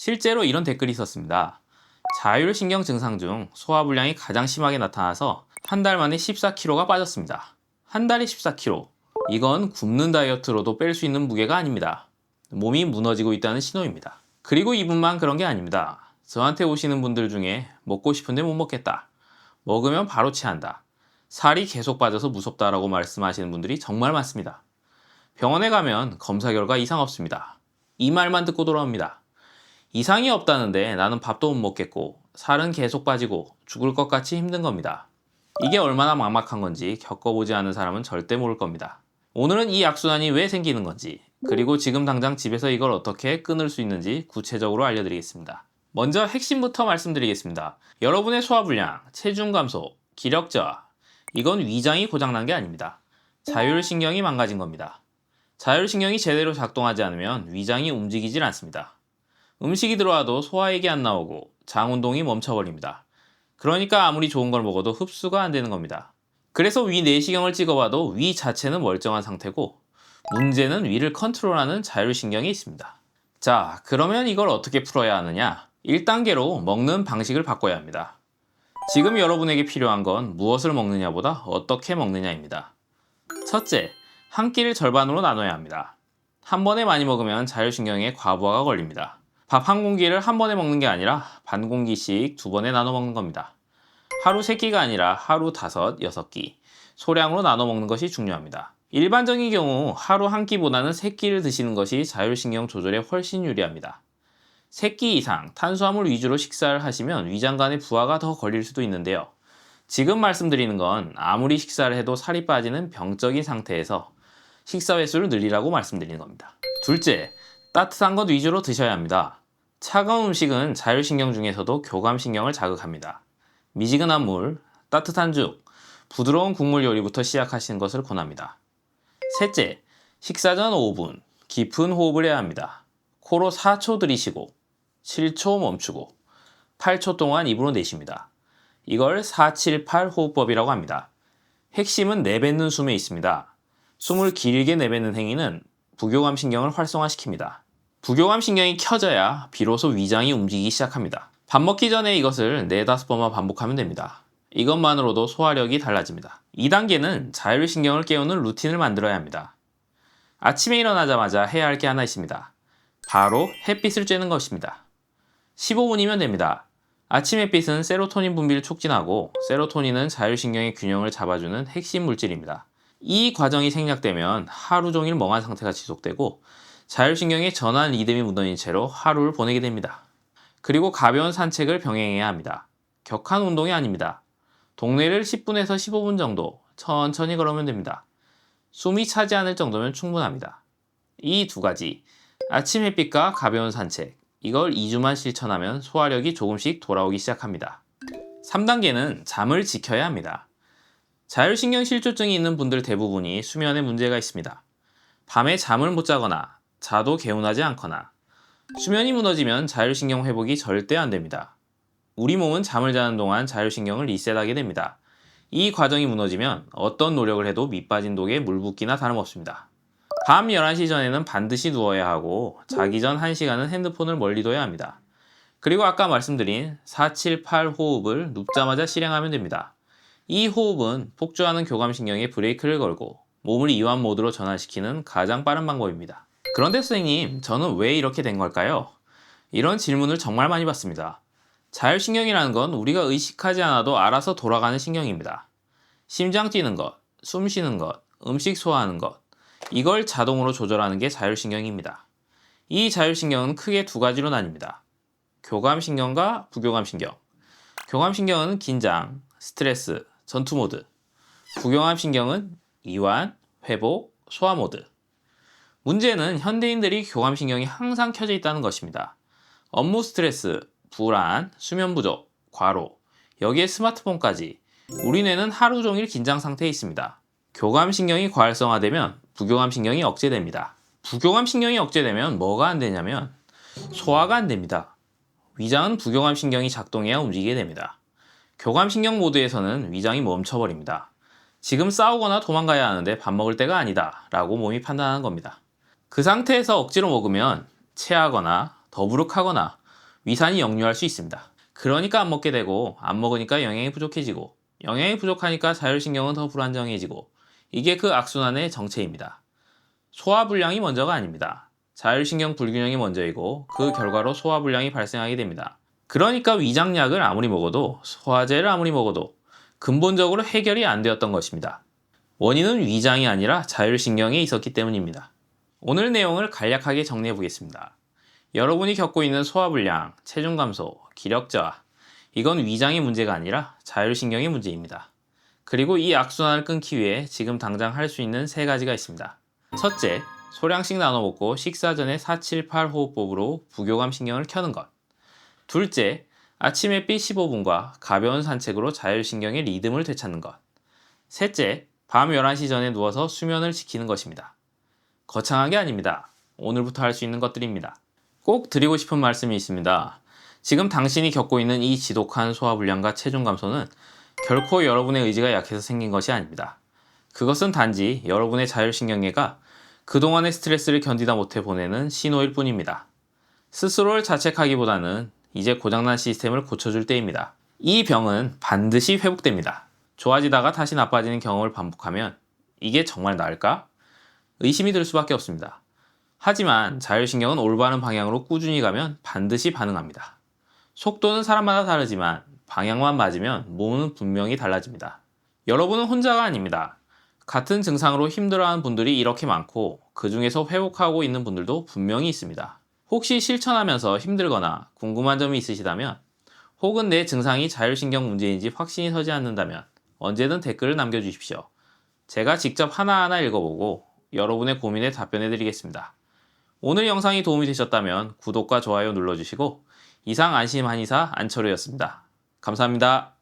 실제로 이런 댓글이 있었습니다. 자율신경 증상 중 소화불량이 가장 심하게 나타나서 한 달 만에 14kg가 빠졌습니다. 한 달에 14kg. 이건 굶는 다이어트로도 뺄 수 있는 무게가 아닙니다. 몸이 무너지고 있다는 신호입니다. 그리고 이분만 그런 게 아닙니다. 저한테 오시는 분들 중에 먹고 싶은데 못 먹겠다. 먹으면 바로 체한다. 살이 계속 빠져서 무섭다라고 말씀하시는 분들이 정말 많습니다. 병원에 가면 검사 결과 이상 없습니다. 이 말만 듣고 돌아옵니다. 이상이 없다는데 나는 밥도 못 먹겠고 살은 계속 빠지고 죽을 것 같이 힘든 겁니다. 이게 얼마나 막막한 건지 겪어보지 않은 사람은 절대 모를 겁니다. 오늘은 이 악순환이 왜 생기는 건지, 그리고 지금 당장 집에서 이걸 어떻게 끊을 수 있는지 구체적으로 알려드리겠습니다. 먼저 핵심부터 말씀드리겠습니다. 여러분의 소화불량, 체중 감소, 기력 저하, 이건 위장이 고장난 게 아닙니다. 자율신경이 망가진 겁니다. 자율신경이 제대로 작동하지 않으면 위장이 움직이질 않습니다. 음식이 들어와도 소화액이 안 나오고 장 운동이 멈춰버립니다. 그러니까 아무리 좋은 걸 먹어도 흡수가 안 되는 겁니다. 그래서 위 내시경을 찍어봐도 위 자체는 멀쩡한 상태고 문제는 위를 컨트롤하는 자율신경이 있습니다. 자, 그러면 이걸 어떻게 풀어야 하느냐? 1단계로 먹는 방식을 바꿔야 합니다. 지금 여러분에게 필요한 건 무엇을 먹느냐보다 어떻게 먹느냐입니다. 첫째, 한 끼를 절반으로 나눠야 합니다. 한 번에 많이 먹으면 자율신경에 과부하가 걸립니다. 밥 한 공기를 한 번에 먹는 게 아니라 반 공기씩 두 번에 나눠 먹는 겁니다. 하루 3끼가 아니라 하루 5, 6끼, 소량으로 나눠 먹는 것이 중요합니다. 일반적인 경우 하루 한 끼보다는 3끼를 드시는 것이 자율신경 조절에 훨씬 유리합니다. 3끼 이상 탄수화물 위주로 식사를 하시면 위장 간의 부하가 더 걸릴 수도 있는데요. 지금 말씀드리는 건 아무리 식사를 해도 살이 빠지는 병적인 상태에서 식사 횟수를 늘리라고 말씀드리는 겁니다. 둘째, 따뜻한 것 위주로 드셔야 합니다. 차가운 음식은 자율신경 중에서도 교감신경을 자극합니다. 미지근한 물, 따뜻한 죽, 부드러운 국물 요리부터 시작하시는 것을 권합니다. 셋째, 식사 전 5분, 깊은 호흡을 해야 합니다. 코로 4초 들이쉬고 7초 멈추고 8초 동안 입으로 내쉽니다. 이걸 478 호흡법이라고 합니다. 핵심은 내뱉는 숨에 있습니다. 숨을 길게 내뱉는 행위는 부교감신경을 활성화시킵니다. 부교감신경이 켜져야 비로소 위장이 움직이기 시작합니다. 밥 먹기 전에 이것을 4-5번만 반복하면 됩니다. 이것만으로도 소화력이 달라집니다. 2단계는 자율신경을 깨우는 루틴을 만들어야 합니다. 아침에 일어나자마자 해야 할 게 하나 있습니다. 바로 햇빛을 쬐는 것입니다. 15분이면 됩니다. 아침 햇빛은 세로토닌 분비를 촉진하고 세로토닌은 자율신경의 균형을 잡아주는 핵심 물질입니다. 이 과정이 생략되면 하루 종일 멍한 상태가 지속되고 자율신경의 전환 리듬이 무너진 채로 하루를 보내게 됩니다. 그리고 가벼운 산책을 병행해야 합니다. 격한 운동이 아닙니다. 동네를 10분에서 15분 정도 천천히 걸으면 됩니다. 숨이 차지 않을 정도면 충분합니다. 이 두 가지, 아침 햇빛과 가벼운 산책, 이걸 2주만 실천하면 소화력이 조금씩 돌아오기 시작합니다. 3단계는 잠을 지켜야 합니다. 자율신경 실조증이 있는 분들 대부분이 수면에 문제가 있습니다. 밤에 잠을 못 자거나 자도 개운하지 않거나 수면이 무너지면 자율신경 회복이 절대 안 됩니다. 우리 몸은 잠을 자는 동안 자율신경을 리셋하게 됩니다. 이 과정이 무너지면 어떤 노력을 해도 밑빠진 독에 물 붓기나 다름없습니다. 밤 11시 전에는 반드시 누워야 하고 자기 전 1시간은 핸드폰을 멀리 둬야 합니다. 그리고 아까 말씀드린 478 호흡을 눕자마자 실행하면 됩니다. 이 호흡은 폭주하는 교감신경에 브레이크를 걸고 몸을 이완 모드로 전환시키는 가장 빠른 방법입니다. 그런데 선생님, 저는 왜 이렇게 된 걸까요? 이런 질문을 정말 많이 받습니다. 자율신경이라는 건 우리가 의식하지 않아도 알아서 돌아가는 신경입니다. 심장 뛰는 것, 숨 쉬는 것, 음식 소화하는 것, 이걸 자동으로 조절하는 게 자율신경입니다. 이 자율신경은 크게 두 가지로 나뉩니다. 교감신경과 부교감신경. 교감신경은 긴장, 스트레스, 전투 모드. 부교감신경은 이완, 회복, 소화 모드. 문제는 현대인들이 교감신경이 항상 켜져 있다는 것입니다. 업무 스트레스, 불안, 수면 부족, 과로, 여기에 스마트폰까지 우리 뇌는 하루 종일 긴장 상태에 있습니다. 교감신경이 과활성화되면 부교감신경이 억제됩니다. 부교감신경이 억제되면 뭐가 안 되냐면 소화가 안 됩니다. 위장은 부교감신경이 작동해야 움직이게 됩니다. 교감신경 모드에서는 위장이 멈춰버립니다. 지금 싸우거나 도망가야 하는데 밥 먹을 때가 아니다 라고 몸이 판단하는 겁니다. 그 상태에서 억지로 먹으면 체하거나 더부룩하거나 위산이 역류할 수 있습니다. 그러니까 안 먹게 되고, 안 먹으니까 영양이 부족해지고, 영양이 부족하니까 자율신경은 더 불안정해지고, 이게 그 악순환의 정체입니다. 소화불량이 먼저가 아닙니다. 자율신경 불균형이 먼저이고, 그 결과로 소화불량이 발생하게 됩니다. 그러니까 위장약을 아무리 먹어도, 소화제를 아무리 먹어도 근본적으로 해결이 안 되었던 것입니다. 원인은 위장이 아니라 자율신경에 있었기 때문입니다. 오늘 내용을 간략하게 정리해 보겠습니다. 여러분이 겪고 있는 소화불량, 체중 감소, 기력 저하, 이건 위장의 문제가 아니라 자율신경의 문제입니다. 그리고 이 악순환을 끊기 위해 지금 당장 할 수 있는 3가지가 있습니다. 첫째, 소량씩 나눠 먹고 식사 전에 478 호흡법으로 부교감 신경을 켜는 것. 둘째, 아침 햇빛 15분과 가벼운 산책으로 자율신경의 리듬을 되찾는 것. 셋째, 밤 11시 전에 누워서 수면을 지키는 것입니다. 거창한 게 아닙니다. 오늘부터 할 수 있는 것들입니다. 꼭 드리고 싶은 말씀이 있습니다. 지금 당신이 겪고 있는 이 지독한 소화불량과 체중 감소는 결코 여러분의 의지가 약해서 생긴 것이 아닙니다. 그것은 단지 여러분의 자율신경계가 그동안의 스트레스를 견디다 못해 보내는 신호일 뿐입니다. 스스로를 자책하기보다는 이제 고장난 시스템을 고쳐줄 때입니다. 이 병은 반드시 회복됩니다. 좋아지다가 다시 나빠지는 경험을 반복하면 이게 정말 나을까? 의심이 들 수밖에 없습니다. 하지만 자율신경은 올바른 방향으로 꾸준히 가면 반드시 반응합니다. 속도는 사람마다 다르지만 방향만 맞으면 몸은 분명히 달라집니다. 여러분은 혼자가 아닙니다. 같은 증상으로 힘들어하는 분들이 이렇게 많고 그 중에서 회복하고 있는 분들도 분명히 있습니다. 혹시 실천하면서 힘들거나 궁금한 점이 있으시다면 혹은 내 증상이 자율신경 문제인지 확신이 서지 않는다면 언제든 댓글을 남겨주십시오. 제가 직접 하나하나 읽어보고 여러분의 고민에 답변해 드리겠습니다. 오늘 영상이 도움이 되셨다면 구독과 좋아요 눌러주시고 이상 안심 한의사 안철호였습니다. 감사합니다.